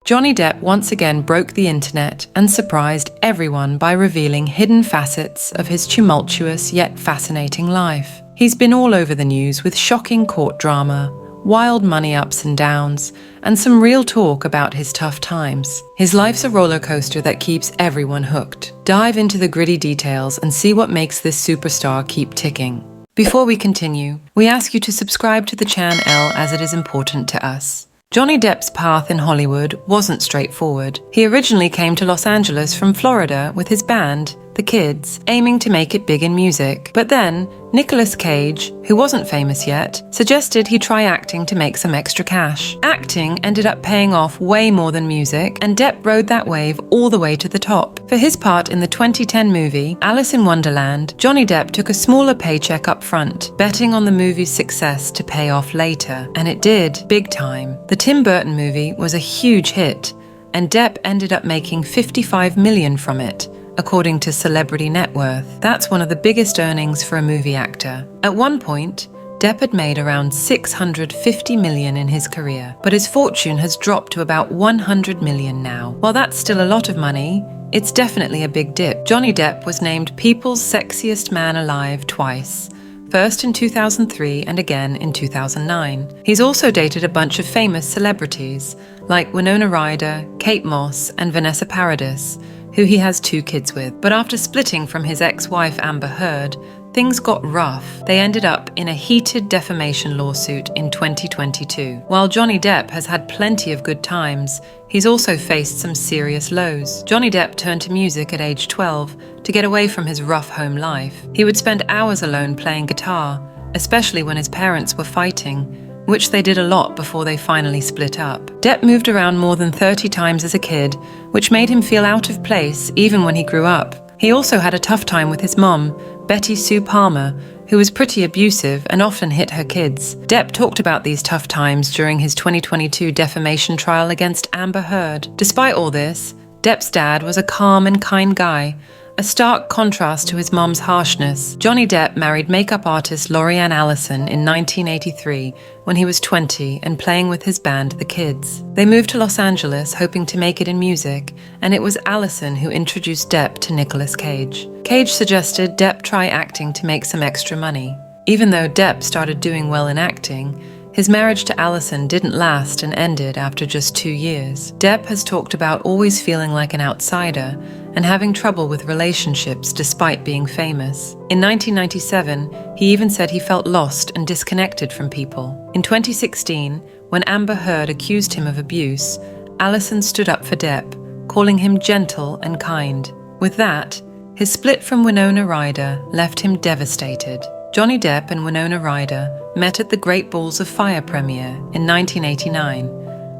Johnny Depp once again broke the internet and surprised everyone by revealing hidden facets of his tumultuous yet fascinating life. He's been all over the news with shocking court drama, wild money ups and downs, and some real talk about his tough times. His life's a roller coaster that keeps everyone hooked. Dive into the gritty details and see what makes this superstar keep ticking. Before we continue, we ask you to subscribe to the channel as it is important to us. Johnny Depp's path in Hollywood wasn't straightforward. He originally came to Los Angeles from Florida with his band, The Kids, aiming to make it big in music. But then, Nicolas Cage, who wasn't famous yet, suggested he try acting to make some extra cash. Acting ended up paying off way more than music, and Depp rode that wave all the way to the top. For his part in the 2010 movie, Alice in Wonderland, Johnny Depp took a smaller paycheck up front, betting on the movie's success to pay off later. And it did, big time. The Tim Burton movie was a huge hit, and Depp ended up making $55 million from it, according to Celebrity Net Worth. That's one of the biggest earnings for a movie actor. At one point, Depp had made around $650 million in his career, but his fortune has dropped to about $100 million now. While that's still a lot of money, it's definitely a big dip. Johnny Depp was named People's Sexiest Man Alive twice, first in 2003 and again in 2009. He's also dated a bunch of famous celebrities, like Winona Ryder, Kate Moss, and Vanessa Paradis, who he has 2 kids with. But after splitting from his ex-wife Amber Heard, things got rough. They ended up in a heated defamation lawsuit in 2022. While Johnny Depp has had plenty of good times, he's also faced some serious lows. Johnny Depp turned to music at age 12 to get away from his rough home life. He would spend hours alone playing guitar, especially when his parents were fighting, which they did a lot before they finally split up. Depp moved around more than 30 times as a kid, which made him feel out of place even when he grew up. He also had a tough time with his mom, Betty Sue Palmer, who was pretty abusive and often hit her kids. Depp talked about these tough times during his 2022 defamation trial against Amber Heard. Despite all this, Depp's dad was a calm and kind guy, a stark contrast to his mom's harshness. Johnny Depp married makeup artist Lori-Ann Allison in 1983 when he was 20 and playing with his band The Kids. They moved to Los Angeles hoping to make it in music, and it was Allison who introduced Depp to Nicolas Cage. Cage suggested Depp try acting to make some extra money. Even though Depp started doing well in acting, his marriage to Allison didn't last and ended after just 2 years. Depp has talked about always feeling like an outsider and having trouble with relationships despite being famous. In 1997, he even said he felt lost and disconnected from people. In 2016, when Amber Heard accused him of abuse, Allison stood up for Depp, calling him gentle and kind. With that, his split from Winona Ryder left him devastated. Johnny Depp and Winona Ryder met at the Great Balls of Fire premiere in 1989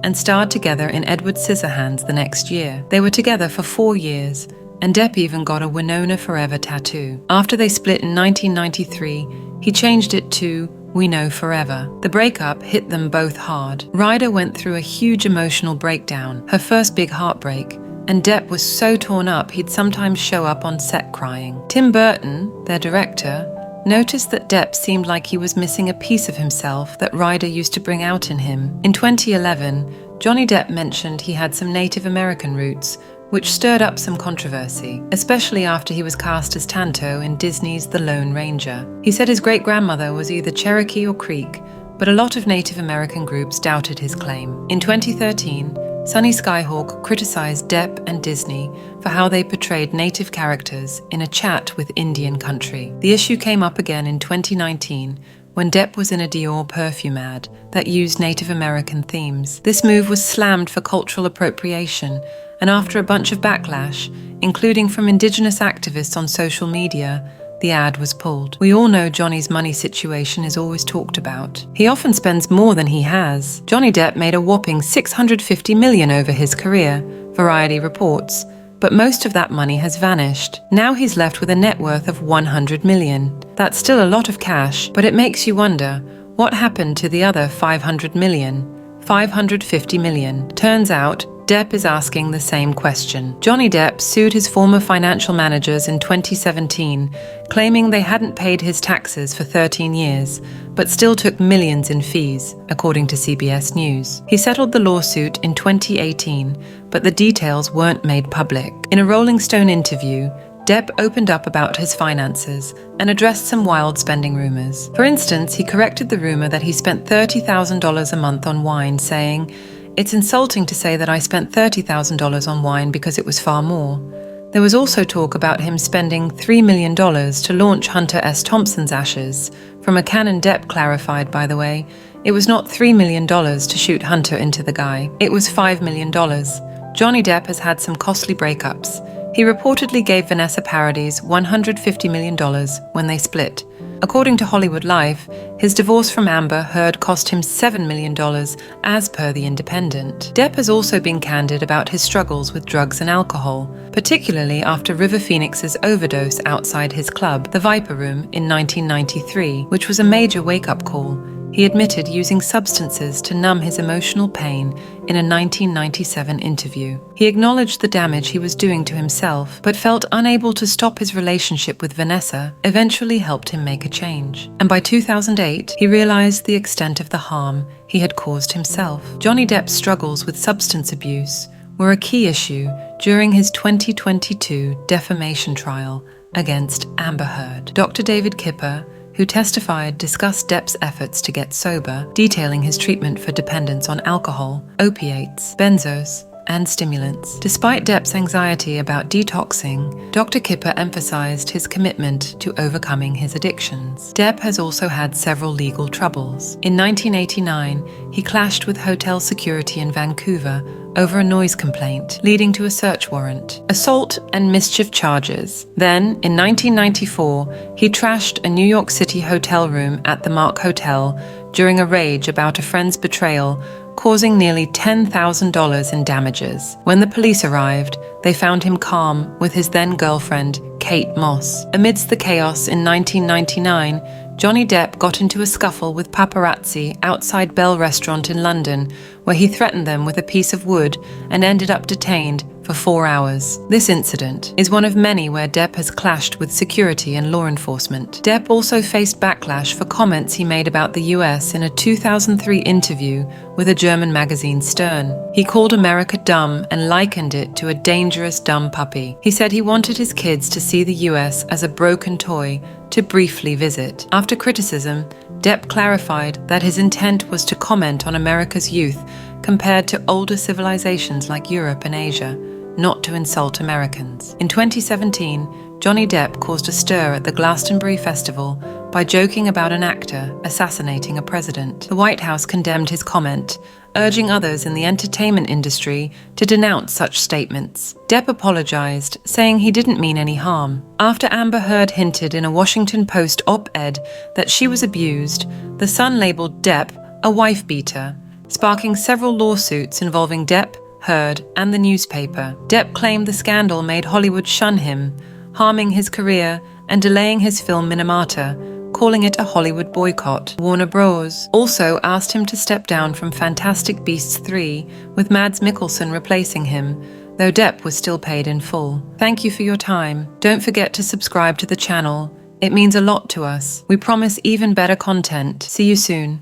and starred together in Edward Scissorhands the next year. They were together for 4 years, and Depp even got a Winona Forever tattoo. After they split in 1993, he changed it to We Know Forever. The breakup hit them both hard. Ryder went through a huge emotional breakdown, her first big heartbreak, and Depp was so torn up he'd sometimes show up on set crying. Tim Burton, their director, noticed that Depp seemed like he was missing a piece of himself that Ryder used to bring out in him. In 2011, Johnny Depp mentioned he had some Native American roots, which stirred up some controversy, especially after he was cast as Tonto in Disney's The Lone Ranger. He said his great-grandmother was either Cherokee or Creek, but a lot of Native American groups doubted his claim. In 2013, Sonny Skyhawk criticized Depp and Disney for how they portrayed native characters in a chat with Indian country. The issue came up again in 2019 when Depp was in a Dior perfume ad that used Native American themes. This move was slammed for cultural appropriation, and after a bunch of backlash, including from indigenous activists on social media, the ad was pulled. We all know Johnny's money situation is always talked about. He often spends more than he has. Johnny Depp made a whopping $650 million over his career, Variety reports, but most of that money has vanished. Now he's left with a net worth of $100 million. That's still a lot of cash, but it makes you wonder, what happened to the other $500 million? $550 million. Turns out, Depp is asking the same question. Johnny Depp sued his former financial managers in 2017, claiming they hadn't paid his taxes for 13 years, but still took millions in fees, according to CBS News. He settled the lawsuit in 2018, but the details weren't made public. In a Rolling Stone interview, Depp opened up about his finances and addressed some wild spending rumors. For instance, he corrected the rumor that he spent $30,000 a month on wine, saying, "It's insulting to say that I spent $30,000 on wine because it was far more." There was also talk about him spending $3 million to launch Hunter S. Thompson's ashes. From a canon Depp clarified, by the way, it was not $3 million to shoot Hunter into the guy. It was $5 million. Johnny Depp has had some costly breakups. He reportedly gave Vanessa Paradis $150 million when they split. According to Hollywood Life, his divorce from Amber Heard cost him $7 million, as per The Independent. Depp has also been candid about his struggles with drugs and alcohol, particularly after River Phoenix's overdose outside his club, the Viper Room, in 1993, which was a major wake-up call. He admitted using substances to numb his emotional pain in a 1997 interview. He acknowledged the damage he was doing to himself, but felt unable to stop his relationship with Vanessa, eventually helped him make a change. And by 2008, he realized the extent of the harm he had caused himself. Johnny Depp's struggles with substance abuse were a key issue during his 2022 defamation trial against Amber Heard. Dr. David Kipper, who testified, discussed Depp's efforts to get sober, detailing his treatment for dependence on alcohol, opiates, benzos, and stimulants. Despite Depp's anxiety about detoxing, Dr. Kipper emphasized his commitment to overcoming his addictions. Depp has also had several legal troubles. In 1989, he clashed with hotel security in Vancouver over a noise complaint, leading to a search warrant, assault and mischief charges. Then, in 1994, he trashed a New York City hotel room at the Mark Hotel during a rage about a friend's betrayal, causing nearly $10,000 in damages. When the police arrived, they found him calm with his then-girlfriend, Kate Moss. Amidst the chaos in 1999, Johnny Depp got into a scuffle with paparazzi outside Bell Restaurant in London, where he threatened them with a piece of wood and ended up detained for 4 hours. This incident is one of many where Depp has clashed with security and law enforcement. Depp also faced backlash for comments he made about the US in a 2003 interview with a German magazine, Stern. He called America dumb and likened it to a dangerous dumb puppy. He said he wanted his kids to see the US as a broken toy to briefly visit. After criticism, Depp clarified that his intent was to comment on America's youth compared to older civilizations like Europe and Asia, not to insult Americans. In 2017, Johnny Depp caused a stir at the Glastonbury Festival by joking about an actor assassinating a president. The White House condemned his comment, urging others in the entertainment industry to denounce such statements. Depp apologized, saying he didn't mean any harm. After Amber Heard hinted in a Washington Post op-ed that she was abused, The Sun labeled Depp a wife-beater, sparking several lawsuits involving Depp, Heard, and the newspaper. Depp claimed the scandal made Hollywood shun him, harming his career and delaying his film Minamata, calling it a Hollywood boycott. Warner Bros. Also asked him to step down from Fantastic Beasts 3, with Mads Mikkelsen replacing him, though Depp was still paid in full. Thank you for your time. Don't forget to subscribe to the channel. It means a lot to us. We promise even better content. See you soon.